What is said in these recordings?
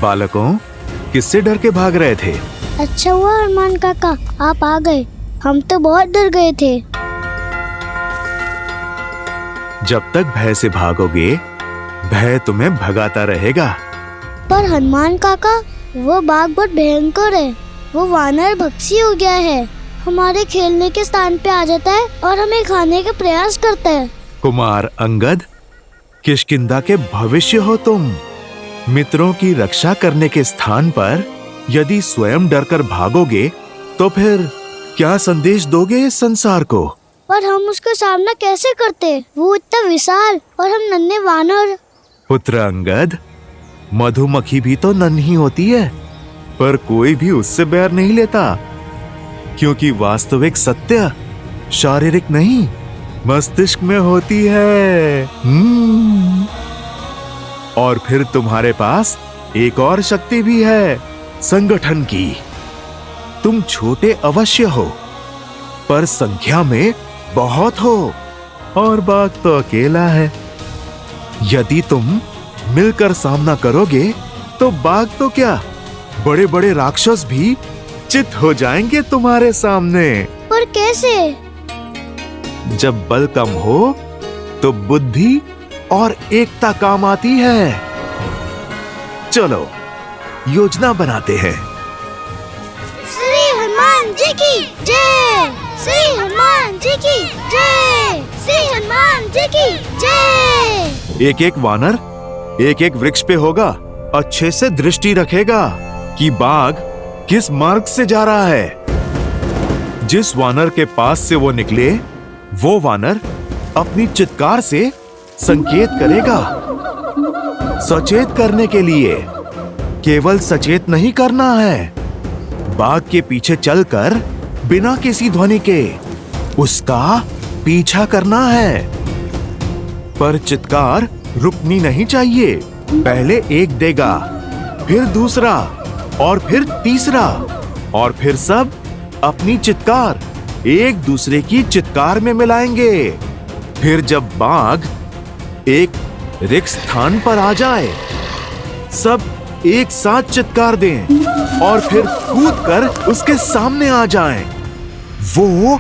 बालकों, किससे डर के भाग रहे थे? अच्छा हुआ हनुमान काका आप आ गए, हम तो बहुत डर गए थे। जब तक भय से भागोगे, भय तुम्हें भगाता रहेगा। पर हनुमान काका, वो बाघ बहुत भयंकर है। वो वानर भक्षी हो गया है, हमारे खेलने के स्थान पे आ जाता है और हमें खाने का प्रयास करता है। कुमार अंगद, किष्किंधा के भविष्य हो तुम। मित्रों की रक्षा करने के स्थान पर यदि स्वयं डरकर भागोगे तो फिर क्या संदेश दोगे इस संसार को? पर हम उसका सामना कैसे करते? वो इतना विशाल और हम नन्हे वानर। पुत्र अंगद, मधुमक्खी भी तो नन्ही होती है, पर कोई भी उससे बैर नहीं लेता, क्योंकि वास्तविक सत्य शारीरिक नहीं, मस्तिष्क में होती है। और फिर तुम्हारे पास एक और शक्ति भी है, संगठन की। तुम छोटे अवश्य हो, पर संख्या में बहुत हो, और बाघ तो अकेला है। यदि तुम मिलकर सामना करोगे तो बाघ तो क्या, बड़े बड़े राक्षस भी चित हो जाएंगे तुम्हारे सामने। पर कैसे? जब बल कम हो तो बुद्धि और एकता काम आती है। चलो योजना बनाते हैं। श्री हनुमान जी की जय, श्री हनुमान जी की जय, श्री हनुमान जी की जय। एक एक वानर एक एक वृक्ष पे होगा, अच्छे से दृष्टि रखेगा कि बाघ किस मार्ग से जा रहा है। जिस वानर के पास से वो निकले, वो वानर अपनी चित्कार से संकेत करेगा। सचेत करने के लिए केवल सचेत नहीं करना है, बाघ के पीछे चलकर बिना किसी ध्वनि के उसका पीछा करना है। पर चित्कार रुकनी नहीं चाहिए। पहले एक देगा, फिर दूसरा, और फिर तीसरा, और फिर सब अपनी चित्कार एक दूसरे की चित्कार में मिलाएंगे। फिर जब बाघ एक रिक्त स्थान पर आ जाए, सब एक साथ चित्कार दें और फिर कूदकर उसके सामने आ जाएं। वो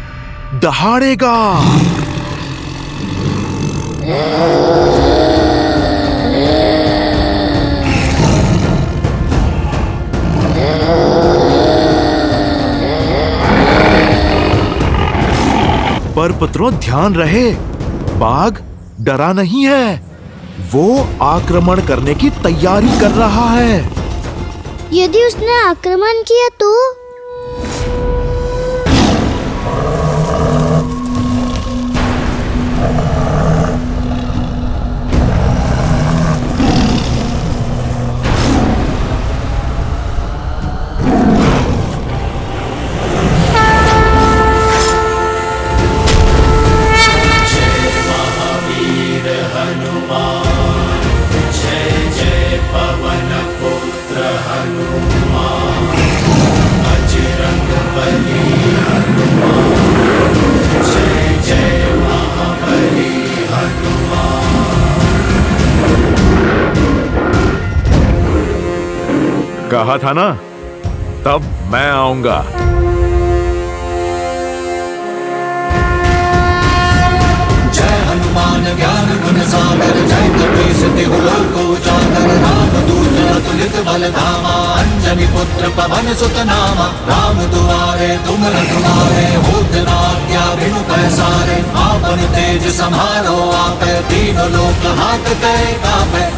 दहाड़ेगा। पर पुत्रों ध्यान रहे, बाघ डरा नहीं है, वो आक्रमण करने की तैयारी कर रहा है। यदि उसने आक्रमण किया तो? कहा था ना, तब मैं आऊंगा। जय हनुमान ज्ञान गुण सागर, जय कपीस तिहु लोक उजागर, रामदूत अतुलित बल धामा, अंजनी पुत्र पवन सुत नामा। राम दुआरे तुम रखवारे, होत न आज्ञा बिनु पैसारे। आपन तेज समारो आपे, तीनों लोक हाथ कै कापे।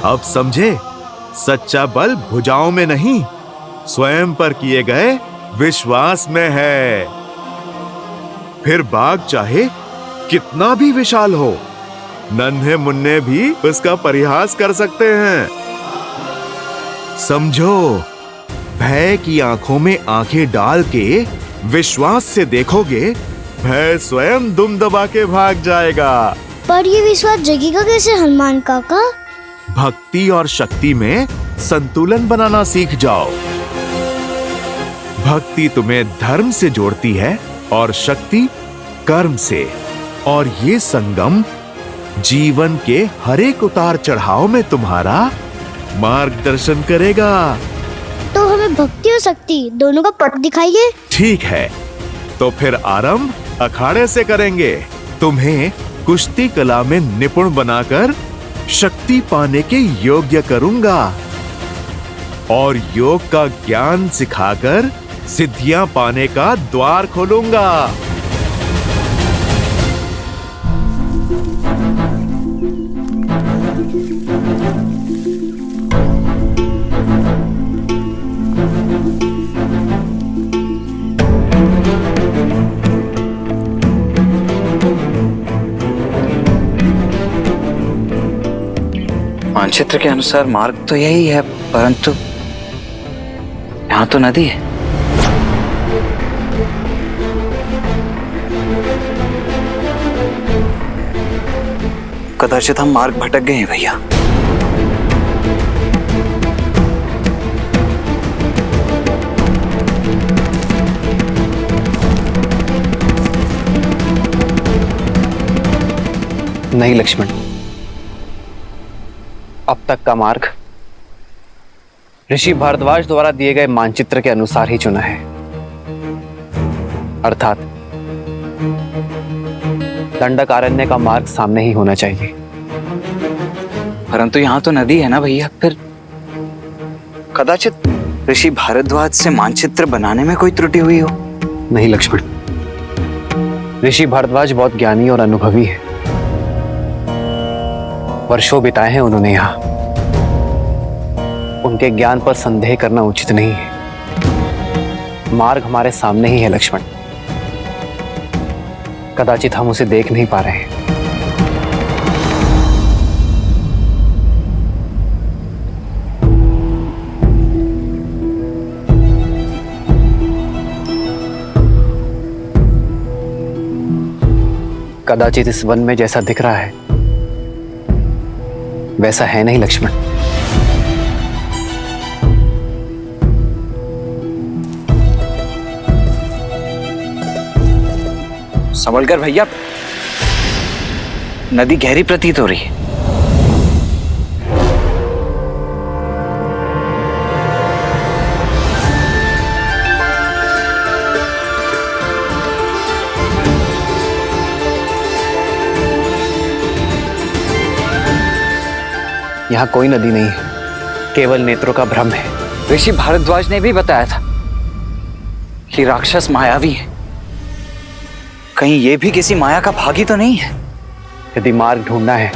अब समझे, सच्चा बल भुजाओं में नहीं, स्वयं पर किए गए विश्वास में है। फिर बाग चाहे कितना भी विशाल हो, नन्हे मुन्ने भी उसका परिहास कर सकते हैं। समझो, भय की आंखों में आंखें डाल के विश्वास से देखोगे, भय स्वयं दुम दबा के भाग जाएगा। पर ये विश्वास जगेगा कैसे हनुमान काका? भक्ति और शक्ति में संतुलन बनाना सीख जाओ। भक्ति तुम्हें धर्म से जोड़ती है और शक्ति कर्म से, और ये संगम जीवन के हर एक उतार चढ़ाव में तुम्हारा मार्गदर्शन करेगा। तो हमें भक्ति और शक्ति दोनों का पथ दिखाइए। ठीक है, तो फिर आरंभ अखाड़े से करेंगे। तुम्हें कुश्ती कला में निपुण बनाकर शक्ति पाने के योग्य करूंगा और योग का ज्ञान सिखाकर सिद्धियां पाने का द्वार खोलूंगा। मानचित्र के अनुसार मार्ग तो यही है, परंतु यहाँ तो नदी है। कदाचित हम मार्ग भटक गए हैं भैया। नहीं लक्ष्मण, अब तक का मार्ग ऋषि भारद्वाज द्वारा दिए गए मानचित्र के अनुसार ही चुना है, अर्थात दंडकारण्य का मार्ग सामने ही होना चाहिए। परंतु यहाँ तो नदी है ना भैया, फिर कदाचित ऋषि भारद्वाज से मानचित्र बनाने में कोई त्रुटि हुई हो। नहीं लक्ष्मण, ऋषि भारद्वाज बहुत ज्ञानी और अनुभवी है। वर्षों बिताए हैं उन्होंने यहाँ। उनके ज्ञान पर संदेह करना उचित नहीं है। मार्ग हमारे सामने ही है लक्ष्मण, कदाचित हम उसे देख नहीं पा रहे हैं। कदाचित इस वन में जैसा दिख रहा है वैसा है नहीं लक्ष्मण। संभल कर भैया, नदी गहरी प्रतीत हो रही है। यहाँ कोई नदी नहीं है, केवल नेत्रों का भ्रम है। ऋषि भारद्वाज ने भी बताया था कि राक्षस मायावी है। कहीं ये भी किसी माया का भागी तो नहीं है? यदि मार्ग ढूंढना है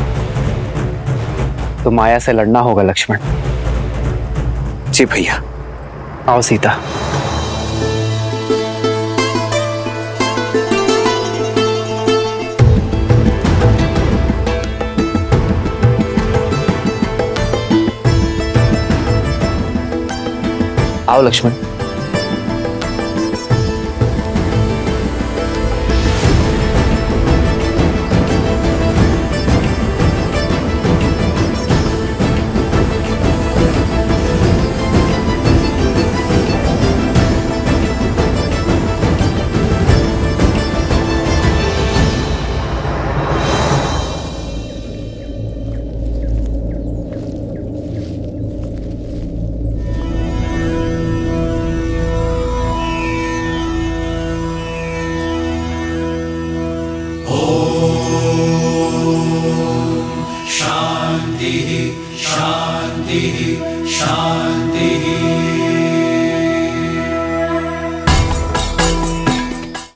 तो माया से लड़ना होगा लक्ष्मण। जी भैया। आओ सीता। आओ लक्ष्मण।